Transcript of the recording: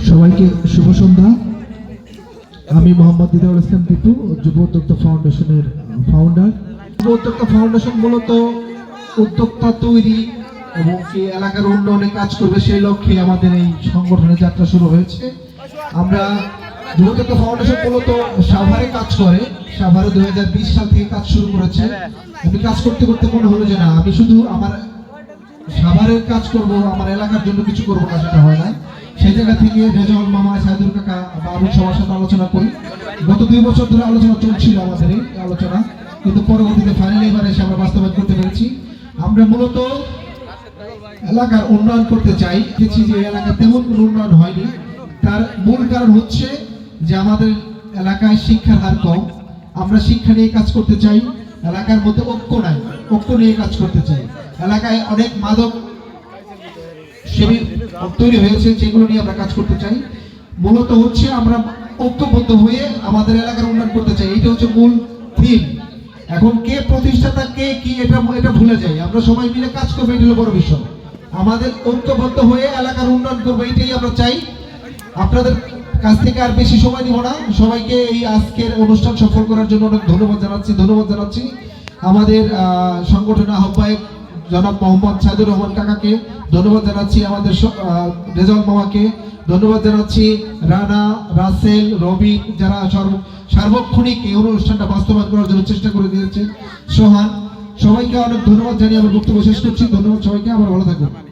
সবাইকে শুভ সন্ধ্যা। আমি মোহাম্মদ দিদারুল ইসলাম টিটু, যুব উদ্যোক্তা ফাউন্ডেশনের ফাউন্ডার। যুব উদ্যোক্তা ফাউন্ডেশন মূলত উদ্যোক্তা তৈরি এবং কি এলাকার উন্নয়নে কাজ করবে সেই লক্ষ্যে আমাদের এই সংগঠনের যাত্রা শুরু হয়েছে। আমরা যুব উদ্যোক্তা ফাউন্ডেশন মূলত সাভারে কাজ করে, সাভারে 2020 সাল থেকে কাজ শুরু করেছে। আমি কাজ করতে করতে মনে হলো যে না, আমি শুধু আমার সাভারের কাজ করব, আমার এলাকার জন্য কিছু করবো না, সেটা হয় না। সেই জায়গা থেকে রেজাউল মামা, সাইদুল কাকা বা আমি সবার সাথে আলোচনা করি। গত 2 বছর ধরে আলোচনা চলছিল আমাদের এই আলোচনা, কিন্তু পরবর্তীতে ফাইনালি এবার এসে আমরা বাস্তবায়ন করতে পেরেছি। আমরা মূলত এলাকার উন্নয়ন করতে চাই। দেখছি যে এলাকায় তেমন কোনো উন্নয়ন হয়নি। তার মূল কারণ হচ্ছে যে আমাদের এলাকায় শিক্ষার হার কম। আমরা শিক্ষা নিয়ে কাজ করতে চাই, এলাকার মধ্যে ঐক্য নাই, ঐক্য নিয়ে কাজ করতে চাই। এলাকায় অনেক মাদক শিবির তৈরি হয়েছে, যেগুলো নিয়ে আমরা কাজ করতে চাই। মূলত হচ্ছে আমরা ঐক্যবদ্ধ হয়ে আমাদের এলাকার উন্নয়ন করতে চাই, এটা হচ্ছে মূল থিম। এখন কে প্রতিষ্ঠাতা, কে কি, এটা ভুলে যাই। আমরা সবাই মিলে কাজ করবো, এটা হলো বড় বিষয়। আমাদের ঐক্যবদ্ধ হয়ে এলাকার উন্নয়ন করবো, এটাই আমরা চাই। আপনাদের কাছ থেকে আর বেশি সময় নিব না। সবাইকে এই আজকের অনুষ্ঠান সফল করার জন্য অনেক ধন্যবাদ জানাচ্ছি। আমাদের সংগঠনের আহ্বায়ক জনাব মোহাম্মদ সাইদুর রহমান কাকাকে ধন্যবাদ জানাচ্ছি, আমাদের রেজাউল মামাকে ধন্যবাদ জানাচ্ছি, রানা, রাসেল, রবি, যারা সার্বক্ষণিক এই অনুষ্ঠানটা বাস্তবায়ন করার জন্য চেষ্টা করে দিয়েছেন, সোহান, সবাইকে অনেক ধন্যবাদ জানিয়ে আমার বক্তব্য শেষ করছি। ধন্যবাদ সবাইকে, আবার ভালো থাকবেন।